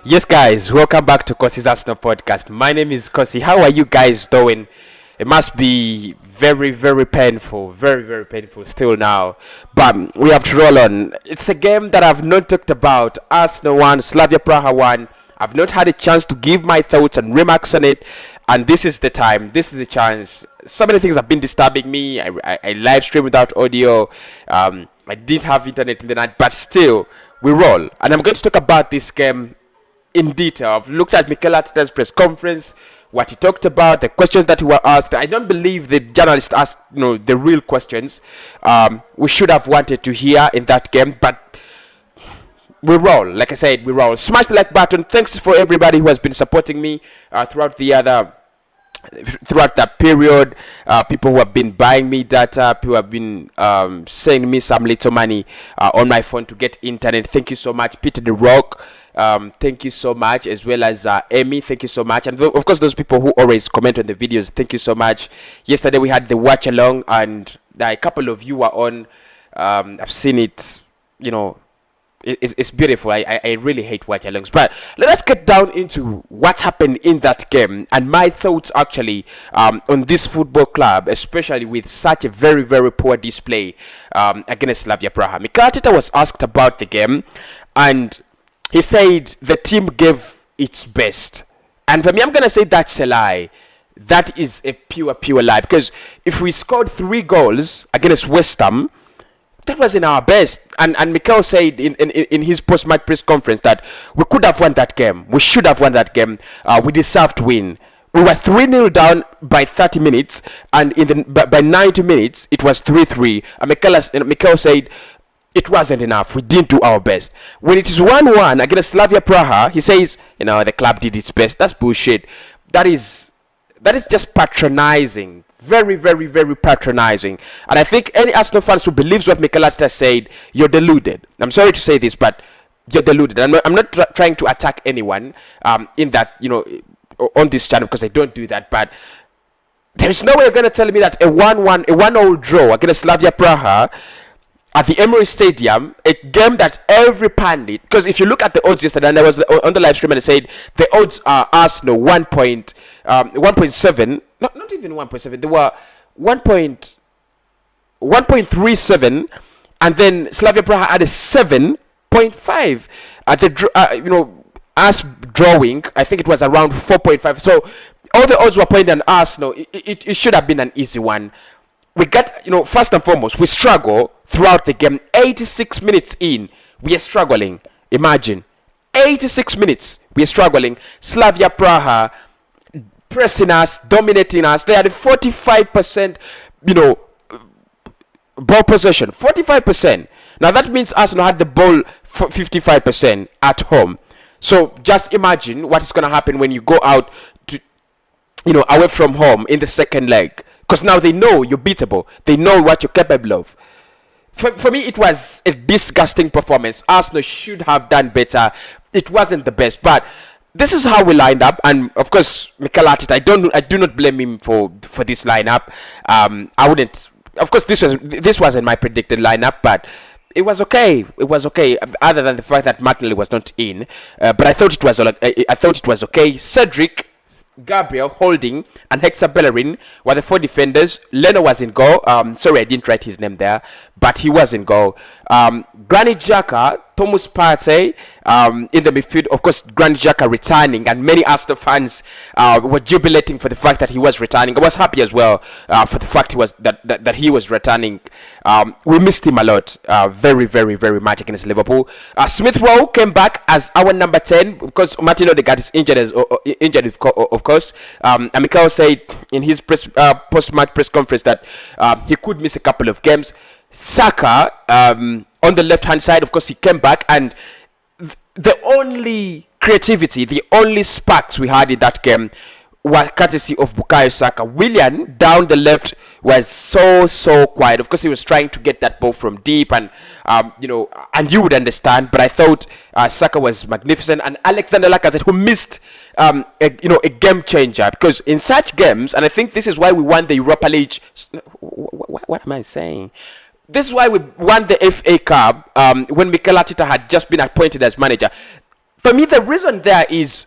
Yes, guys, welcome back to Kosi's Arsenal podcast. My name is Kosi. How are you guys doing? It must be very painful, very painful still now. But we have to roll on. It's a game that I've not talked about. Arsenal 1, Slavia Praha 1. I've not had a chance to give my thoughts and remarks on it. And this is the time, this is the chance. So many things have been disturbing me. I live stream without audio. I did have internet in the night, but still, we roll. And I'm going to talk about this game in detail. I've looked at Mikel Arteta's press conference, what he talked about, the questions that were asked. I don't believe the journalists asked, the real questions we should have wanted to hear in that game, but we roll. Like I said, we roll. Smash the like button. Thanks for everybody who has been supporting me throughout that period. People who have been buying me data, people who have been sending me some little money on my phone to get internet. Thank you so much. Peter the Rock, thank you so much, as well as Amy, thank you so much, and of course those people who always comment on the videos, thank you so much. Yesterday we had the watch along, and a couple of you were on. I've seen it. It's beautiful. I really hate watch alongs, but let us get down into what happened in that game and my thoughts actually on this football club, especially with such a very poor display against Slavia Praha. Mikel Arteta was asked about the game, and he said the team gave its best. And for me, I'm gonna say that's a lie. That is a pure lie, because if we scored 3 goals against West Ham, that wasn't our best. And Mikel said in his post-match press conference that we could have won that game. We should have won that game. We deserved to win. We were 3-0 down by 30 minutes, and by 90 minutes it was 3-3. And Mikel said it wasn't enough. We didn't do our best. When it is 1-1 against Slavia Praha, he says, the club did its best. That's bullshit. That is just patronizing. Very patronizing. And I think any Arsenal fans who believes what Mikel Arteta said, you're deluded. I'm sorry to say this, but you're deluded. I'm not trying to attack anyone in that, on this channel, because I don't do that. But there is no way you're going to tell me that a 1-1 draw against Slavia Praha at the Emirates Stadium, a game that every pandit, because if you look at the odds yesterday, and I was on the live stream and I said the odds are Arsenal 1.7, not even 1.7, they were 1.37, and then Slavia Praha had a 7.5. Us drawing, I think it was around 4.5. So all the odds were pointing at Arsenal. It should have been an easy one. We got, first and foremost, we struggle throughout the game. 86 minutes in, we are struggling. Imagine, 86 minutes, we are struggling. Slavia Praha pressing us, dominating us. They had a 45%, ball possession. 45%. Now that means Arsenal had the ball 55% at home. So just imagine what is going to happen when you go out to, away from home in the second leg. Because now they know you're beatable. They know what you're capable of. For me, it was a disgusting performance. Arsenal should have done better. It wasn't the best, but this is how we lined up. And of course, Mikel Arteta, I do not blame him for this lineup. I wouldn't. Of course, this wasn't my predicted lineup, but it was okay. It was okay. Other than the fact that Martinelli was not in, but I thought it was okay. Cedric, Gabriel, Holding, and Hector Bellerin were the 4 defenders. Leno was in goal. Sorry, I didn't write his name there, but he was in goal. Granit Xhaka, Thomas Partey in the midfield. Of course, Granit Xhaka returning, and many Arsenal fans were jubilating for the fact that he was returning. I was happy as well for the fact that he was returning. We missed him a lot, very much against Liverpool. Smith Rowe came back as our number 10 because Martin Odegaard is injured, of course. And Mikel said in his post-match press conference that he could miss a couple of games. Saka on the left-hand side, of course, he came back, and the only creativity, the only sparks we had in that game were courtesy of Bukayo Saka. Willian down the left was so quiet. Of course, he was trying to get that ball from deep, and and you would understand. But I thought Saka was magnificent, and Alexander Lacazette, who missed a game changer, because in such games, and I think this is why we won the Europa League. What am I saying? This is why we won the FA Cup when Mikel Arteta had just been appointed as manager. For me, the reason there is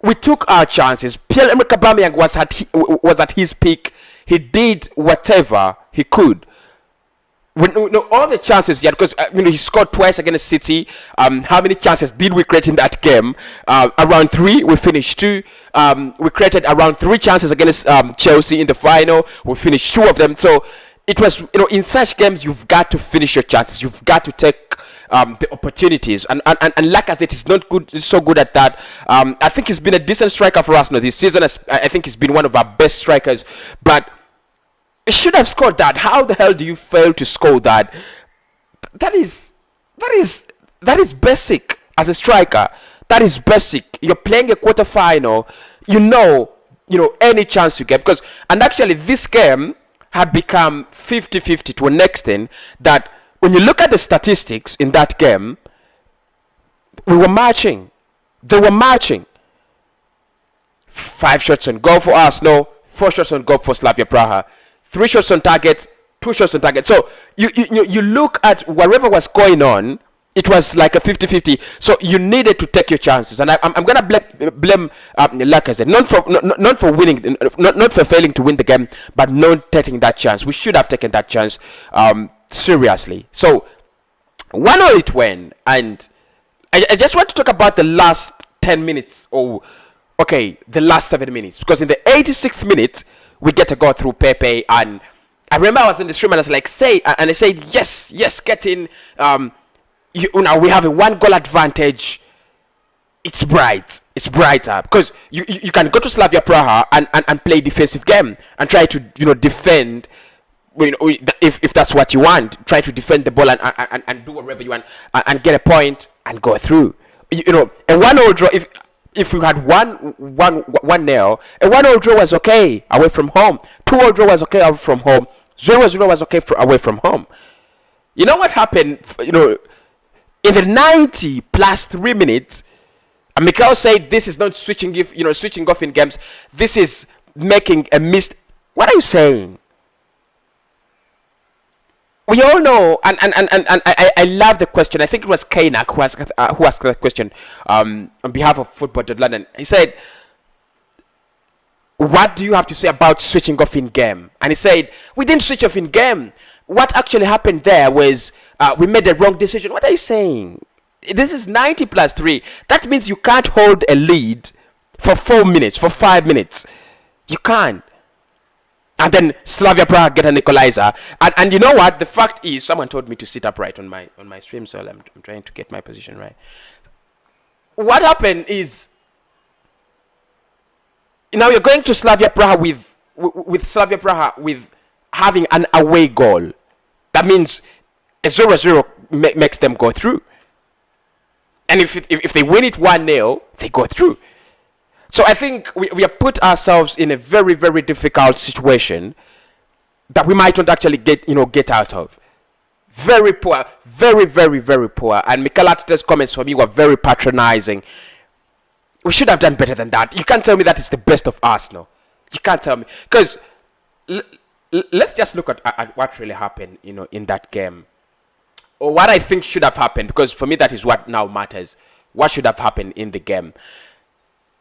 we took our chances. Pierre-Emerick Aubameyang was at his peak. He did whatever he could. All the chances he had, because he scored twice against City. How many chances did we create in that game? Around 3. We finished 2. We created around 3 chances against Chelsea in the final. We finished 2 of them. So it was, in such games, you've got to finish your chances. You've got to take the opportunities. And Lacazette is not good. He's so good at that. I think he's been a decent striker for us this season. I think he's been one of our best strikers. But he should have scored that. How the hell do you fail to score that? That is basic as a striker. That is basic. You're playing a quarterfinal. Any chance you get, and actually this game had become 50-50 to an extent that when you look at the statistics in that game, we were marching. They were marching. 5 shots on goal for Arsenal, 4 shots on goal for Slavia Praha. 3 shots on target, 2 shots on target. So you look at whatever was going on, it was like a 50-50. So you needed to take your chances. And I'm gonna blame Lacazette, not for winning, not for failing to win the game, but not taking that chance. We should have taken that chance seriously. So 1-0 it went, and I just want to talk about the last 10 minutes, the last 7 minutes, because in the 86th minute we get a goal through Pepe, and I remember I was in the stream and I was like, I said, yes, get in. Now we have a 1-goal advantage. It's brighter because you can go to Slavia Praha and play defensive game and try to defend. If that's what you want, try to defend the ball and do whatever you want and get a point and go through. A 1-0 draw. If we had 1-0, a 1-0 draw was okay away from home. 2-0 draw was okay away from home. 0-0 was okay away from home. You know what happened? In the 90 plus 3 minutes, Mikel said this is not switching off in games. This is making a mistake. What are you saying? We all know, and I love the question. I think it was Kainak who asked that question on behalf of Football.London. He said, what do you have to say about switching off in game? And he said, we didn't switch off in game. What actually happened there was we made the wrong decision. What are you saying? This is 90 plus 3. That means you can't hold a lead for 4 minutes, for 5 minutes. You can't. And then Slavia Praha get an equalizer. And you know what? The fact is, someone told me to sit upright on my stream, so I'm trying to get my position right. What happened is, now you're going to Slavia Praha with Slavia Praha with having an away goal. That means a 0-0 makes them go through. And if they win it 1-0, they go through. So I think we have put ourselves in a very, very difficult situation that we might not actually get out of. Very poor, very, very, very poor. And Mikel Arteta's comments for me were very patronizing. We should have done better than that. You can't tell me that it's the best of Arsenal. You can't tell me. Because let's just look at what really happened, in that game. Or what I think should have happened, because for me that is what now matters. What should have happened in the game?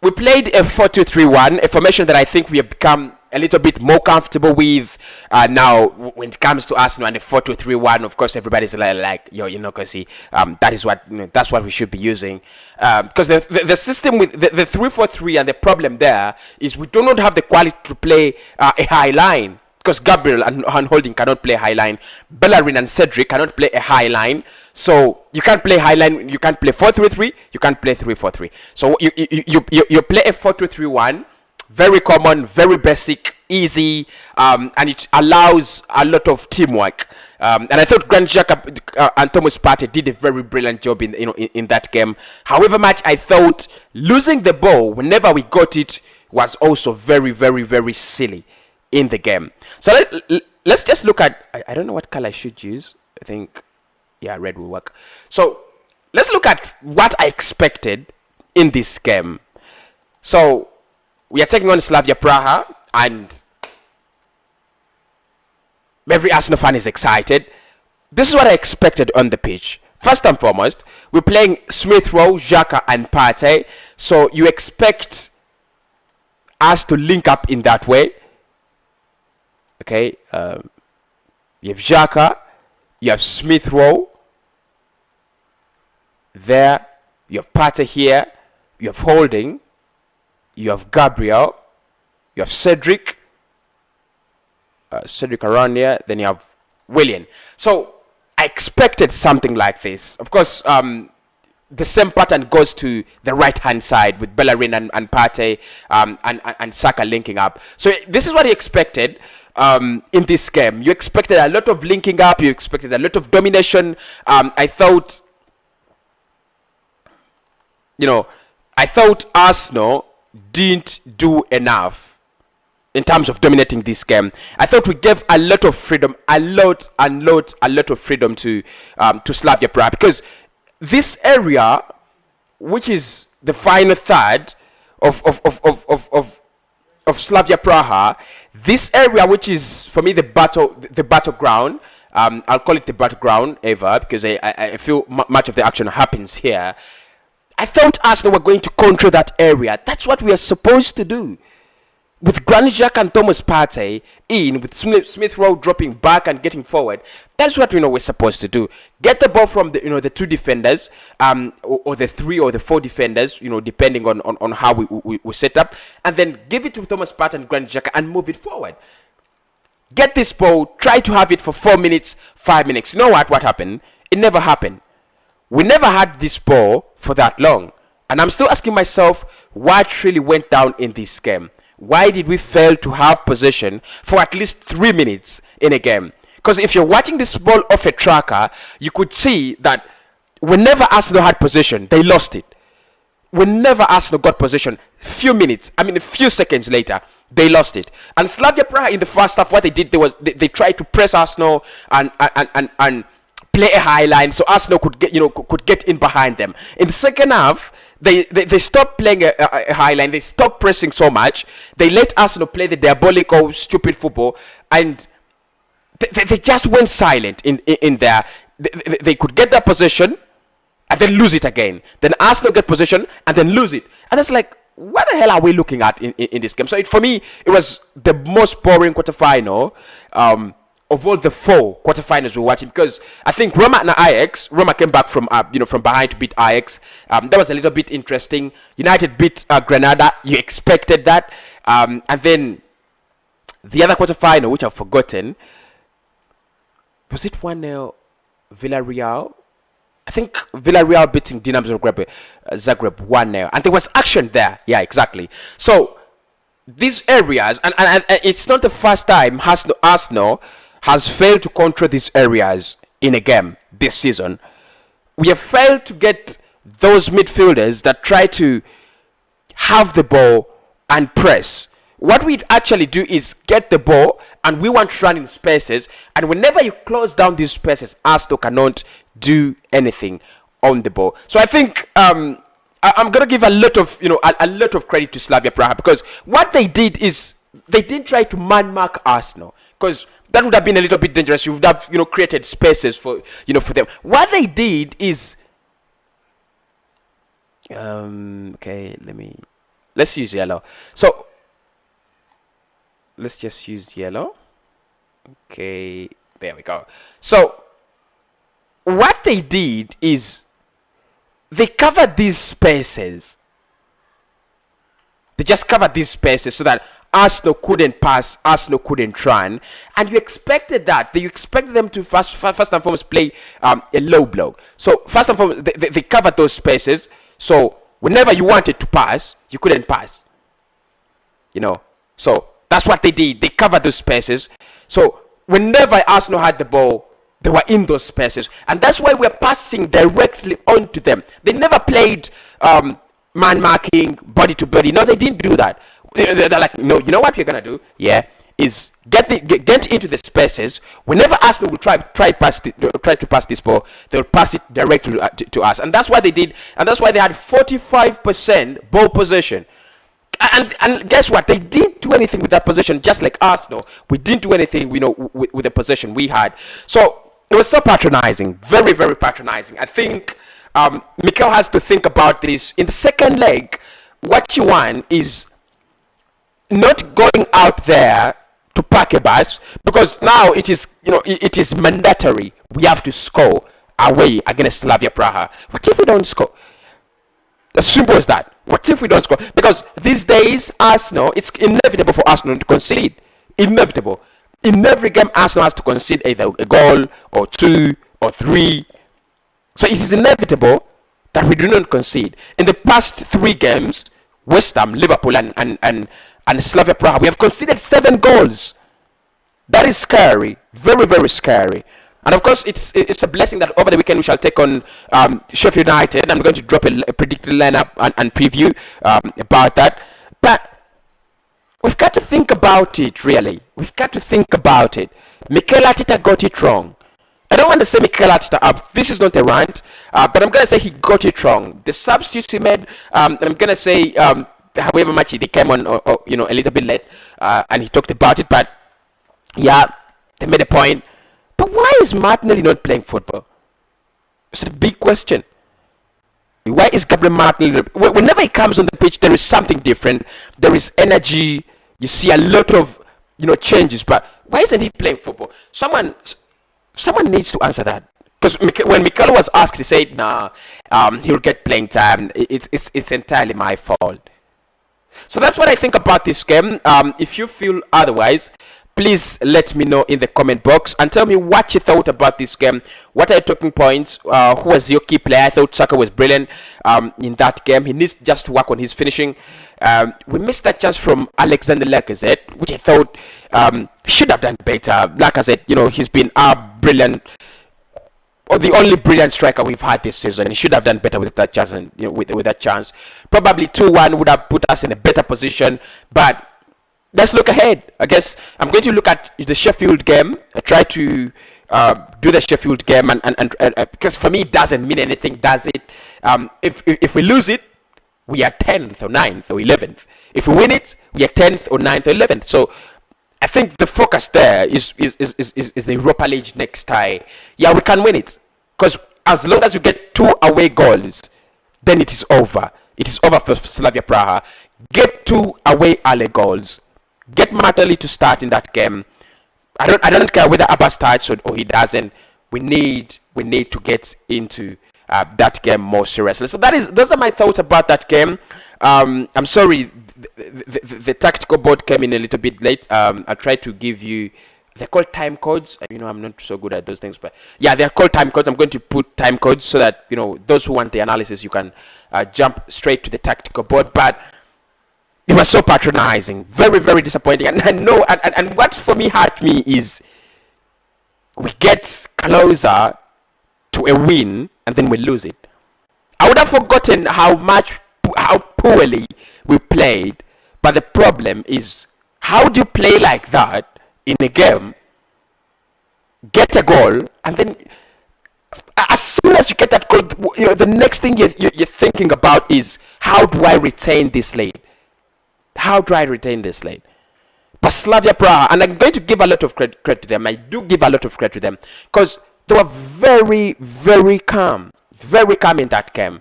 We played a 4-2-3-1, a formation that I think we have become a little bit more comfortable with now when it comes to Arsenal, and a 4-2-3-1. Of course, everybody's like, because that is what that's what we should be using. Because the system with the 3-4-3, and the problem there is we do not have the quality to play a high line. Because Gabriel and Holding cannot play high line. Bellerin and Cedric cannot play a high line. So you can't play high line. You can't play 4-3-3. You can't play 3-4-3. So you play a 4-2-3-1. Very common, very basic, easy, and it allows a lot of teamwork. And I thought Granit Xhaka and Thomas Partey did a very brilliant job in that game. However much I thought losing the ball whenever we got it was also very, very, very silly in the game. So let's just look at, I don't know what color I should use. I think, yeah, red will work. So let's look at what I expected in this game. So we are taking on Slavia Praha, and every Arsenal fan is excited. This is what I expected on the pitch. first and foremost, we're playing Smith Rowe, Xhaka, and Partey. So you expect us to link up in that way. Okay, you have Xhaka, you have Smith Rowe there, you have Partey here, you have Holding, you have Gabriel, you have Cedric around here, then you have Willian. So I expected something like this. Of course, the same pattern goes to the right hand side with Bellerin and Partey and Saka linking up. So this is what you expected in this game. You expected a lot of linking up, you expected a lot of domination. I thought Arsenal didn't do enough in terms of dominating this game. I thought we gave a lot of freedom, a lot of freedom to Slavia Praha, because this area, which is the final third of Slavia Praha, this area, which is for me the battleground, I'll call it the battleground ever, because I feel much of the action happens here. I thought Arsenal were going to control that area. That's what we are supposed to do. With Granit Xhaka and Thomas Partey in, with Smith Rowe dropping back and getting forward, that's what we're supposed to do. Get the ball from the two defenders, or the three or the four defenders, depending on how we set up, and then give it to Thomas Partey and Granit Xhaka and move it forward. Get this ball, try to have it for 4 minutes, 5 minutes. You know what happened? It never happened. We never had this ball for that long, and I'm still asking myself what really went down in this game. Why did we fail to have possession for at least 3 minutes in a game? Because if you're watching this ball off a tracker, you could see that whenever Arsenal had possession, they lost it. Whenever Arsenal got possession, a few seconds later, they lost it. And Slavia Praha in the first half, what they did, they tried to press Arsenal and play a high line so Arsenal could get in behind them. In the second half, they stopped playing a high line. They stopped pressing so much. They let Arsenal play the diabolical, stupid football, and they just went silent in there. They could get their possession and then lose it again. Then Arsenal get possession and then lose it. And it's like, what the hell are we looking at in this game? So for me, it was the most boring quarterfinal of all the 4 quarterfinals we're watching, because I think Roma came back from behind to beat Ajax. That was a little bit interesting. United beat Granada. You expected that. And then the other quarterfinal, which I've forgotten, was it 1-0 Villarreal? I think Villarreal beating Dinamo Zagreb 1-0, and there was action there. Yeah, exactly. So these areas, and it's not the first time Arsenal has failed to control these areas in a game this season. We have failed to get those midfielders that try to have the ball and press. What we actually do is get the ball, and we want to run in spaces, and whenever you close down these spaces, Arsenal cannot do anything on the ball. So I think I'm gonna give a lot of credit to Slavia Praha, because what they did is they didn't try to man mark Arsenal, because that would have been a little bit dangerous. You would have created spaces for them. What they did is okay, let's use yellow. So let's just use yellow. Okay, there we go. So what they did is they covered these spaces. They just covered these spaces so that Arsenal couldn't pass, Arsenal couldn't run, and you expected that. You expected them to first and foremost play a low block. So first and foremost, they covered those spaces. So whenever you wanted to pass, you couldn't pass. So that's what they did. They covered those spaces. So whenever Arsenal had the ball, they were in those spaces, and that's why we're passing directly onto them. They never played man marking, body to body. No, they didn't do that. They're like, no, you know what we're gonna do? Yeah, is get into the spaces. Whenever Arsenal will try to pass this ball, they'll pass it directly to us, and that's what they did. And that's why they had 45% ball possession. And guess what? They didn't do anything with that possession, just like Arsenal. We didn't do anything, with the possession we had. So it was so patronizing, very, very patronizing. I think Mikel has to think about this. In the second leg, what you want is not going out there to pack a bus, because now it is, it is mandatory. We have to score away against Slavia Praha. What if we don't score? As simple as that. What if we don't score? Because these days, Arsenal, it's inevitable for Arsenal to concede. Inevitable. In every game, Arsenal has to concede either a goal or two or three. So it is inevitable that we do not concede. In the past 3 games, West Ham, Liverpool, and Slavia Praha, we have conceded 7 goals. That is scary. Very, very scary. And of course, it's a blessing that over the weekend we shall take on Sheffield United. I'm going to drop a predicted lineup and preview about that. But we've got to think about it, really. We've got to think about it. Mikel Arteta got it wrong. I don't want to say Mikel Arteta up. This is not a rant, but I'm going to say he got it wrong. The substitutes he made, I'm going to say, however much he came on, or, a little bit late, and he talked about it, but yeah, they made a point. But why is Martinelli not playing football? It's a big question. Why is Gabriel Martinelli? Whenever he comes on the pitch, there is something different. There is energy. You see a lot of changes. But why isn't he playing football? Someone needs to answer that. Because when Mikel was asked, he said, "Nah, he'll get playing time. It's entirely my fault." So that's what I think about this game. If you feel otherwise, please let me know in the comment box and tell me what you thought about this game. What are your talking points? Who was your key player? I thought Saka was brilliant in that game. He needs just to work on his finishing. We missed that chance from Alexander Lacazette, which I thought should have done better. Lacazette, he's been brilliant, or the only brilliant striker we've had this season. He should have done better with that chance, and with that chance. Probably 2-1 would have put us in a better position, but let's look ahead. I guess I'm going to look at the Sheffield game. I try to do the Sheffield game, and because for me it doesn't mean anything, does it? If we lose it, we are 10th or 9th or 11th. If we win it, we are 10th or 9th or 11th. So I think the focus there is the Europa League next tie. Yeah, we can win it, because as long as you get 2 away goals, then it is over. It is over for Slavia Praha. Get 2 away early goals. Get Martinelli to start in that game. I don't care whether Abba starts or he doesn't. We need to get into that game more seriously. So those are my thoughts about that game. I'm sorry, the tactical board came in a little bit late. I tried to give you, they're called time codes. I'm not so good at those things, but yeah, they're called time codes. I'm going to put time codes so that those who want the analysis, you can jump straight to the tactical board. But it was so patronizing, very, very disappointing. And what for me hurt me is we get closer to a win and then we lose it. I would have forgotten how poorly we played, but the problem is, how do you play like that in a game, get a goal, and then as soon as you get that goal, the next thing you're thinking about is, how do I retain this lead? How do I retain this lead? But Slavia Praha, and I'm going to give a lot of credit to them. I do give a lot of credit to them, because they were very, very calm in that game.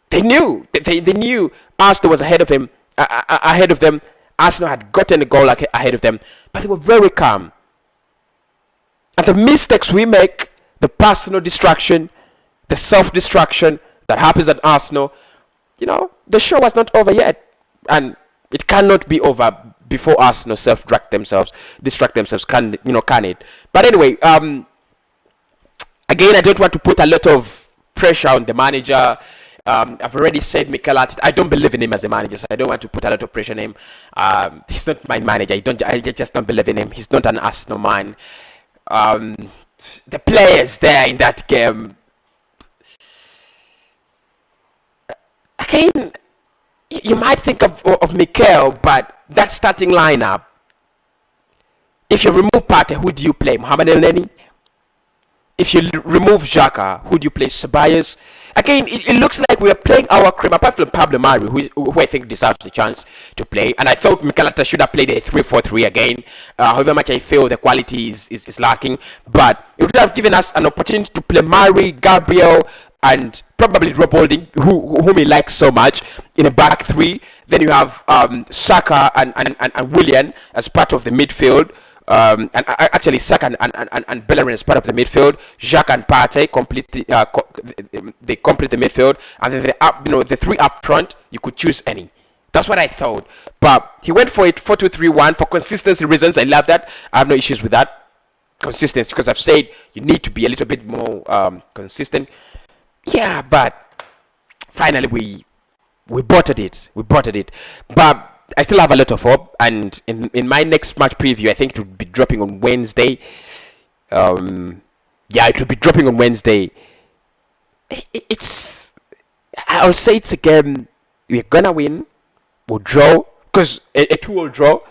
They knew Arsenal was ahead of them. Arsenal had gotten a goal ahead of them, but they were very calm. And the mistakes we make, the personal distraction, the self-destruction that happens at Arsenal, the show was not over yet, and it cannot be over before Arsenal distract themselves. Can it? But anyway, again, I don't want to put a lot of pressure on the manager. I've already said Mikel Arteta, I don't believe in him as a manager, so I don't want to put a lot of pressure on him. He's not my manager. I just don't believe in him. He's not an Arsenal man. The players there in that game, again, you might think of Mikel, but that starting lineup, if you remove Partey, who do you play? Mohamed Elneny? If you remove Xhaka, who do you play? Ceballos? again, it looks like we are playing our cream, apart from Pablo Mari, who I think deserves the chance to play. And I thought Mikelata should have played a 3-4-3 again. However much I feel the quality is lacking. But it would have given us an opportunity to play Mari, Gabriel, and probably Rob Holding, whom he likes so much, in a back three. Then you have Saka and Willian as part of the midfield. Actually, Saka and Bellerin as part of the midfield. Jacques and Partey they complete the midfield, and then the three up front. You could choose any. That's what I thought. But he went for it 4-2-3-1 for consistency reasons. I love that. I have no issues with that consistency, because I've said you need to be a little bit more consistent. Yeah, but finally we bottled it. But I still have a lot of hope, and in my next match preview, I think it will be dropping on Wednesday. Yeah, it will be dropping on Wednesday. I'll say it's a game we're gonna win. We'll draw, because a 2-2 draw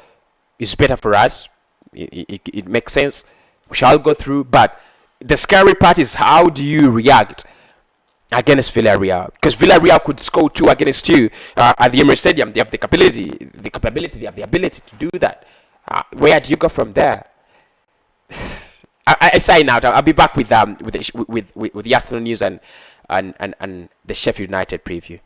is better for us. It makes sense. We shall go through, but the scary part is, how do you react against Villarreal? Because Villarreal could score 2 against you at the Emirates Stadium. They have the capability, they have the ability to do that. Where do you go from there? I sign out. I'll be back with the Arsenal news and the Sheffield United preview.